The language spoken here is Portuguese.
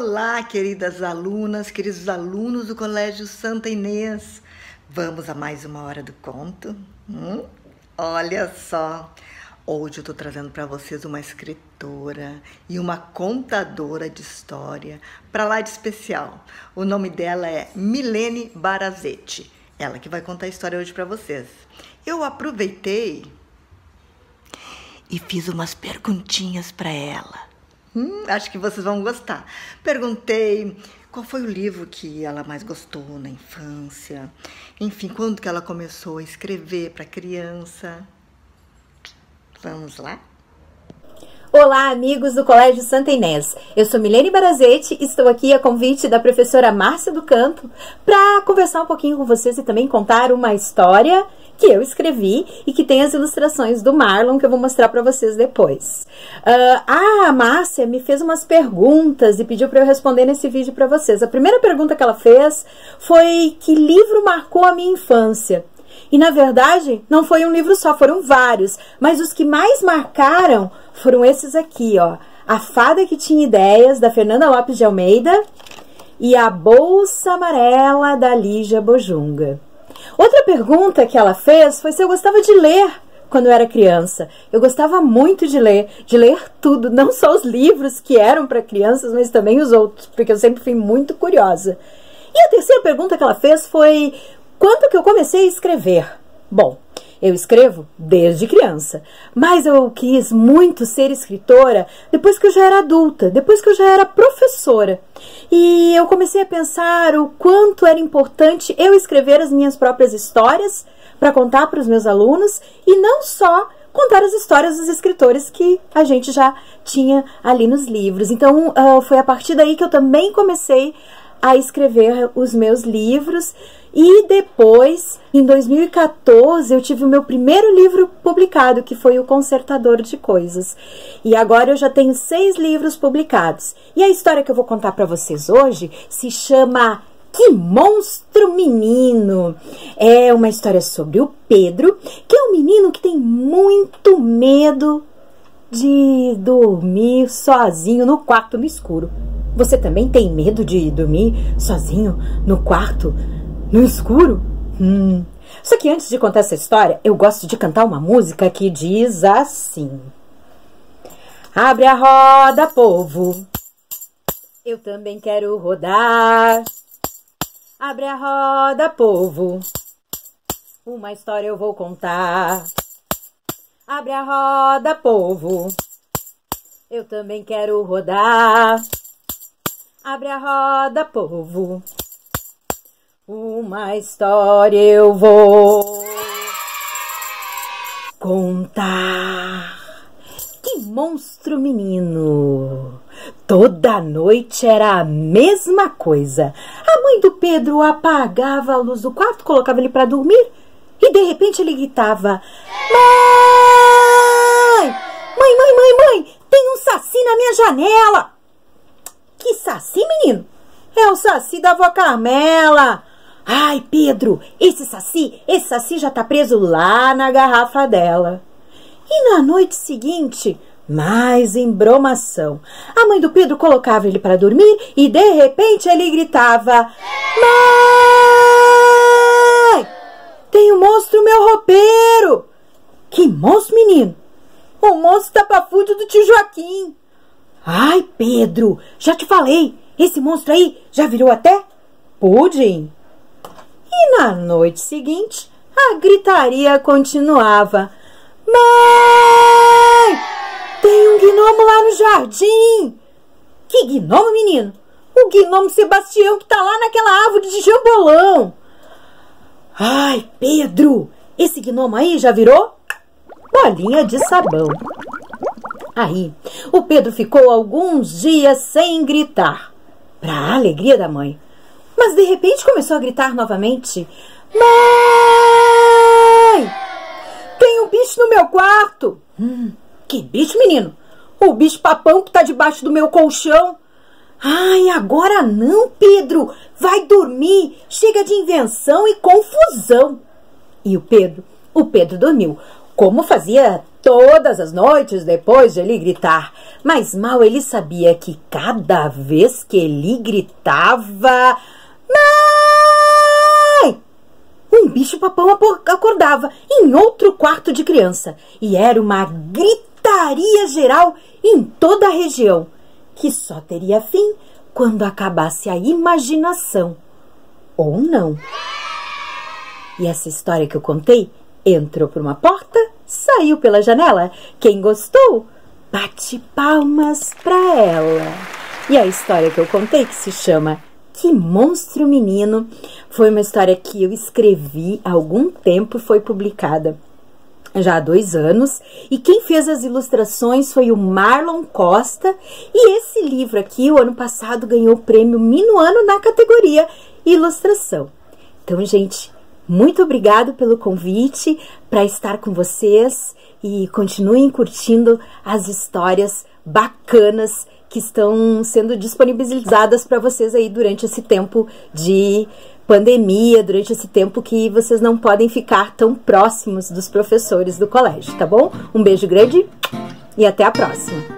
Olá, queridas alunas, queridos alunos do Colégio Santa Inês. Vamos a mais uma hora do conto? Olha só, hoje eu tô trazendo para vocês uma escritora e uma contadora de história para lá de especial. O nome dela é Milene Barazetti. Ela que vai contar a história hoje para vocês. Eu aproveitei e fiz umas perguntinhas para ela. Acho que vocês vão gostar. Perguntei qual foi o livro que ela mais gostou na infância. Enfim, quando que ela começou a escrever para criança. Vamos lá? Olá, amigos do Colégio Santa Inês. Eu sou Milene Barazetti e estou aqui a convite da professora Márcia do Canto para conversar um pouquinho com vocês e também contar uma história que eu escrevi e que tem as ilustrações do Marlon que eu vou mostrar para vocês depois. A Márcia me fez umas perguntas e pediu para eu responder nesse vídeo para vocês. A primeira pergunta que ela fez foi: que livro marcou a minha infância? E na verdade não foi um livro só, foram vários, mas os que mais marcaram foram esses aqui, ó. A Fada que Tinha Ideias, da Fernanda Lopes de Almeida, e A Bolsa Amarela, da Lígia Bojunga. Outra pergunta que ela fez foi se eu gostava de ler quando eu era criança. Eu gostava muito de ler tudo, não só os livros que eram para crianças, mas também os outros, porque eu sempre fui muito curiosa. E a terceira pergunta que ela fez foi: quando que eu comecei a escrever? Bom, eu escrevo desde criança, mas eu quis muito ser escritora depois que eu já era adulta, depois que eu já era professora. E eu comecei a pensar o quanto era importante eu escrever as minhas próprias histórias para contar para os meus alunos e não só contar as histórias dos escritores que a gente já tinha ali nos livros. Então, foi a partir daí que eu também comecei a escrever os meus livros. E depois, em 2014, eu tive o meu primeiro livro publicado, que foi O Consertador de Coisas. E agora eu já tenho 6 livros publicados. E a história que eu vou contar para vocês hoje se chama Que Monstro Menino. É uma história sobre o Pedro, que é um menino que tem muito medo de dormir sozinho no quarto no escuro. Você também tem medo de dormir sozinho no quarto no escuro? Só que antes de contar essa história, eu gosto de cantar uma música que diz assim: abre a roda, povo, eu também quero rodar. Abre a roda, povo, uma história eu vou contar. Abre a roda, povo, eu também quero rodar. Abre a roda, povo, uma história eu vou contar. Que monstro menino! Toda noite era a mesma coisa. A mãe do Pedro apagava a luz do quarto, colocava ele para dormir e de repente ele gritava: mãe! Mãe, mãe, mãe, mãe! Tem um saci na minha janela! Que saci, menino? É o saci da avó Carmela. Ai, Pedro, esse saci já tá preso lá na garrafa dela. E na noite seguinte, mais embromação. A mãe do Pedro colocava ele para dormir e de repente ele gritava: mãe! Tem um monstro no meu roupeiro! Que monstro, menino? O monstro tapafúdio do tio Joaquim. Ai, Pedro, já te falei, esse monstro aí já virou até pudim. E na noite seguinte, a gritaria continuava: mãe! Tem um gnomo lá no jardim! Que gnomo, menino? O gnomo Sebastião que tá lá naquela árvore de jambolão. Ai, Pedro, esse gnomo aí já virou bolinha de sabão. Aí, o Pedro ficou alguns dias sem gritar, para a alegria da mãe. Mas de repente começou a gritar novamente: mãe! Tem um bicho no meu quarto! Que bicho, menino? O bicho papão que tá debaixo do meu colchão. Ai, agora não, Pedro! Vai dormir! Chega de invenção e confusão! E o Pedro dormiu, como fazia todas as noites depois de ele gritar. Mas mal ele sabia que cada vez que ele gritava, mãe, um bicho-papão acordava em outro quarto de criança. E era uma gritaria geral em toda a região, que só teria fim quando acabasse a imaginação. Ou não. E essa história que eu contei entrou por uma porta, saiu pela janela. Quem gostou, bate palmas pra ela. E a história que eu contei, que se chama Que Monstro Menino, foi uma história que eu escrevi há algum tempo e foi publicada já há 2 anos. E quem fez as ilustrações foi o Marlon Costa. E esse livro aqui, o ano passado, ganhou o prêmio Minuano na categoria Ilustração. Então, gente, muito obrigado pelo convite para estar com vocês e continuem curtindo as histórias bacanas que estão sendo disponibilizadas para vocês aí durante esse tempo de pandemia, durante esse tempo que vocês não podem ficar tão próximos dos professores do colégio, tá bom? Um beijo grande e até a próxima!